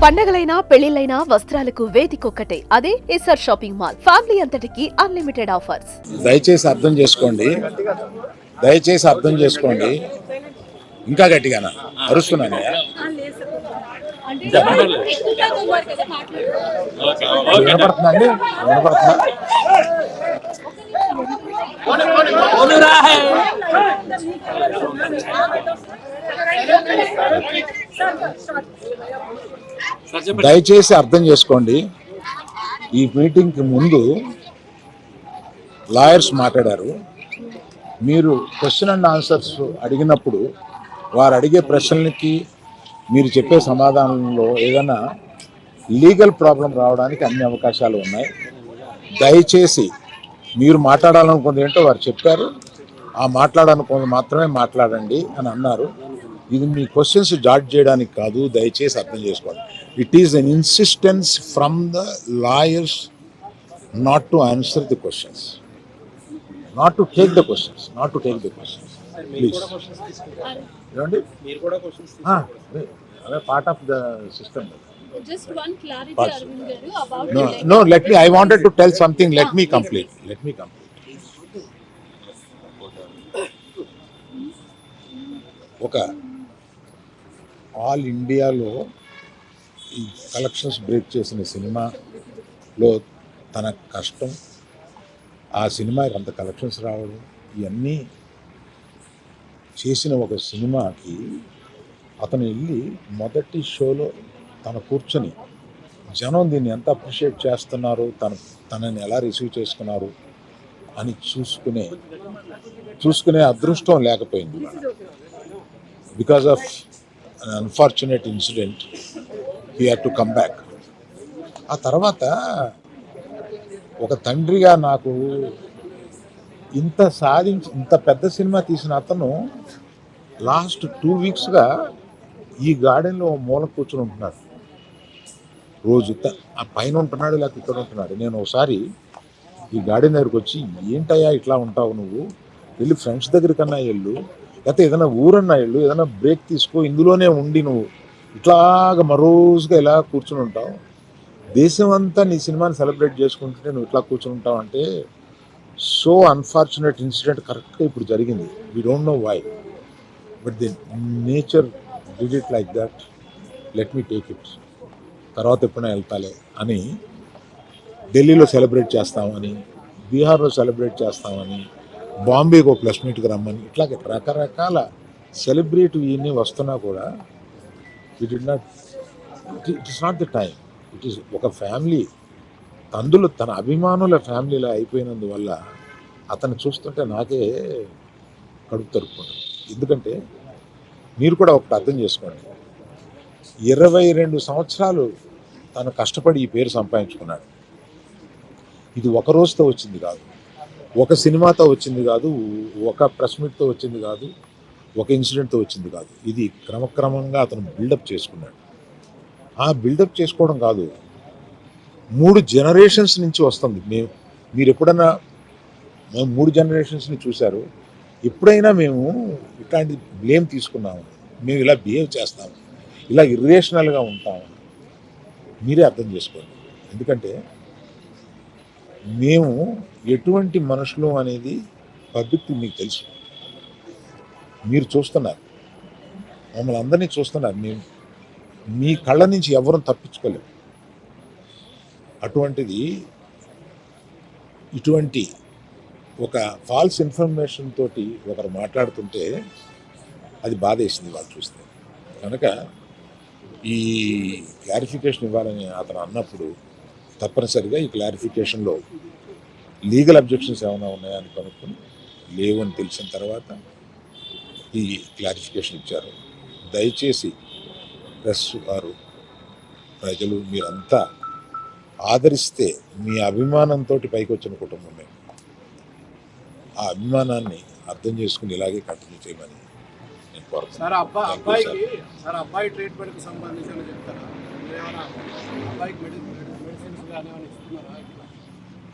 పండగలైనా పెళ్లిళ్లైనా వస్త్రాలకు వేదికొక్కటే, అదే SR shopping mall. Family అంతటికి unlimited offers. దయచేసి అర్థం చేసుకోండి, దయచేసి అర్థం చేసుకోండి. ఇంకా గట్టిగానా అరుస్తున్నాను? వినపడుతుందండి? వినపడుతుందా? దయచేసి అర్థం చేసుకోండి. ఈ మీటింగ్కి ముందు లాయర్స్ మాట్లాడారు. మీరు క్వశ్చన్ అండ్ ఆన్సర్స్ అడిగినప్పుడు వారు అడిగే ప్రశ్నలకి మీరు చెప్పే సమాధానంలో ఏదైనా లీగల్ ప్రాబ్లం రావడానికి అన్ని అవకాశాలు ఉన్నాయి. దయచేసి మీరు మాట్లాడాలనుకుంది ఏంటో వారు చెప్పారు, ఆ మాట్లాడాలనుకుంది మాత్రమే మాట్లాడండి అని అన్నారు. ఇది మీ క్వశ్చన్స్ జాడ్జ్ చేయడానికి కాదు, దయచేసి అర్థం చేసుకోండి. It is an insistence from the lawyers not to answer the questions, not to take the questions, please. ఏమండి? అదే part of the system. Just one clarity, Arvind garu, about No, let me, I wanted to tell something. Let me complete. ఒక all ఇండియాలో ఈ collections break చేసిన సినిమాలో తన కష్టం, ఆ సినిమాకి అంత కలెక్షన్స్ రావడం, ఇవన్నీ చేసిన ఒక సినిమాకి అతను వెళ్ళి మొదటి షోలో తను కూర్చొని జనం దీన్ని ఎంత అప్రిషియేట్ చేస్తున్నారు, తనని ఎలా రిసీవ్ చేసుకున్నారు అని చూసుకునే అదృష్టం లేకపోయింది. Because of an unfortunate incident he had to come back. ఆ తర్వాత ఒక తండ్రిగా నాకు ఇంత పెద్ద సినిమా తీసిన అతను లాస్ట్ 2 వీక్స్గా ఈ గార్డెన్లో మూల కూర్చొని ఉంటున్నాడు. రోజు ఆ పైన ఉంటున్నాడు, లేకపోతే ఇక్కడ ఉంటున్నాడు. నేను ఒకసారి ఈ గార్డెన్ దగ్గరికి వచ్చి, ఏంటయ్యా ఇట్లా ఉంటావు నువ్వు, వెళ్ళి ఫ్రెండ్స్ దగ్గర కన్నా వెళ్ళు, లేకపోతే ఏదైనా ఊరన్నా వెళ్ళు, ఏదైనా బ్రేక్ తీసుకో, ఇందులోనే ఉండి నువ్వు ఇట్లాగా మరోజుగా ఇలా కూర్చుని ఉంటావు, దేశం అంతా నీ సినిమాని సెలబ్రేట్ చేసుకుంటుంటే నువ్వు ఇట్లా కూర్చుని ఉంటావు అంటే, సో అన్ఫార్చునేట్ ఇన్సిడెంట్ కరెక్ట్గా ఇప్పుడు జరిగింది. We don't know why, but the nature did it like that. Let me take it, తర్వాత ఎప్పుడైనా వెళ్తాలే అని ఢిల్లీలో సెలబ్రేట్ చేస్తామని, బీహార్లో సెలబ్రేట్ చేస్తామని, బాంబేకి ఒక ప్లస్ మీట్కి రమ్మని, ఇట్లాగే రకరకాల సెలబ్రేట్ ఇవన్నీ వస్తున్నా కూడా it is not the time. It is ఒక ఫ్యామిలీ, అందులో తన అభిమానుల ఫ్యామిలీలో అయిపోయినందువల్ల అతను చూస్తుంటే నాకే కడుపు తరుపుకుంటుంది. ఎందుకంటే మీరు కూడా ఒకటి అర్థం చేసుకోండి, 22 సంవత్సరాలు తను కష్టపడి ఈ పేరు సంపాదించుకున్నాడు. ఇది ఒక రోజుతో వచ్చింది కాదు, ఒక సినిమాతో వచ్చింది కాదు, ఒక ప్రెస్ మీట్తో వచ్చింది కాదు, ఒక ఇన్సిడెంట్తో వచ్చింది కాదు. ఇది క్రమక్రమంగా అతను బిల్డప్ చేసుకున్నాడు. ఆ బిల్డప్ చేసుకోవడం కాదు, 3 జనరేషన్స్ నుంచి వస్తుంది. మీరు ఎప్పుడన్నా, మేము 3 జనరేషన్స్ని చూశారు, ఎప్పుడైనా మేము ఇట్లాంటి బ్లేమ్ తీసుకున్నాము, మేము ఇలా బిహేవ్ చేస్తాము, ఇలా ఇర్రేషనల్గా ఉంటాము, మీరే అర్థం చేసుకోండి. ఎందుకంటే మేము ఎటువంటి మనుషులు అనేది పబ్లిక్ మీకు తెలుసు, మీరు చూస్తున్నారు, మమ్మల్ని అందరినీ చూస్తున్నారు. మేము మీ కళ్ళ నుంచి ఎవరూ తప్పించుకోలేము. అటువంటిది ఇటువంటి ఒక ఫాల్స్ ఇన్ఫర్మేషన్ తోటి ఒకరు మాట్లాడుతుంటే అది బాధేసింది వాళ్ళు చూస్తే. కనుక ఈ క్లారిఫికేషన్ ఇవ్వాలని అతను అన్నప్పుడు తప్పనిసరిగా ఈ క్లారిఫికేషన్లో లీగల్ అబ్జెక్షన్స్ ఏమైనా ఉన్నాయని కనుక్కొని లేవని తెలిసిన తర్వాత ఈ క్లారిఫికేషన్ ఇచ్చారు. దయచేసి ప్రెస్ వారు, ప్రజలు మీరంతా ఆదరిస్తే, మీ అభిమానంతో పైకి వచ్చిన కుటుంబమే, ఆ అభిమానాన్ని అర్థం చేసుకుని ఇలాగే కంటిన్యూ చేయమని నేను కోరుతున్నాను. అబ్బాయి ట్రీట్మెంట్కి సంబంధించి చెప్తారా? అబ్బాయికి మెడిసిన్స్ కానీ ఏమైనా ఇస్తున్నారా?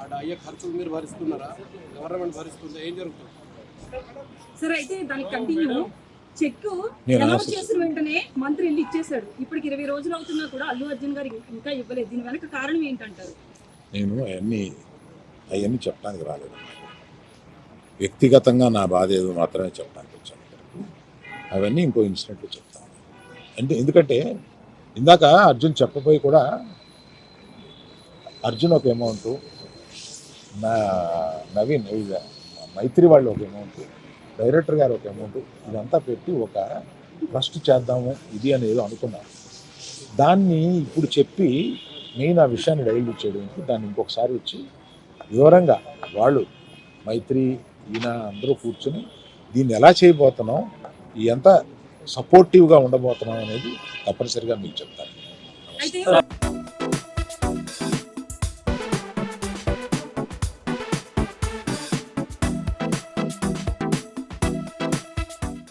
అక్కడ అయ్యే ఖర్చులు మీరు భరిస్తున్నారా? గవర్నమెంట్ భరిస్తుందా? ఏం జరుగుతుంది సార్? అయితే దానికి కంటిన్యూ చెక్ నేను అనౌన్స్ ఆశిస్తున్నాను. చేసిన వెంటనే మంత్రి వెళ్ళి ఇచ్చేసాడు. ఇప్పటికి 20 రోజులు అవుతున్నా కూడా అల్లు అర్జున్ గారు ఇంకా ఇవ్వలేదు. దీని వెనక కారణం ఏంటంటారు? నేను అవన్నీ చెప్పడానికి రాలేదు. వ్యక్తిగతంగా నా బాధ ఏదో మాత్రమే చెప్పడానికి వచ్చాను. అవన్నీ ఇంకో ఇన్సిడెంట్లో చెప్తాను. ఎందుకంటే ఇందాక అర్జున్ చెప్పబోయి కూడా అర్జున్ ఒక అమౌంట్, నవీన్ మైత్రి వాళ్ళు ఒక అమౌంట్, డైరెక్టర్ గారు ఒక అమౌంట్, ఇదంతా పెట్టి ఒక ట్రస్ట్ చేద్దాము ఇది అనేది అనుకున్నాను. దాన్ని ఇప్పుడు చెప్పి నేను ఆ విషయాన్ని డైల్యూట్ చేయడానికి దాన్ని ఇంకొకసారి వచ్చి వివరంగా వాళ్ళు మైత్రి ఈయన అందరూ కూర్చొని దీన్ని ఎలా చేయబోతున్నాం, ఎంత సపోర్టివ్గా ఉండబోతున్నాం అనేది తప్పనిసరిగా మీకు చెప్తాను. అయితే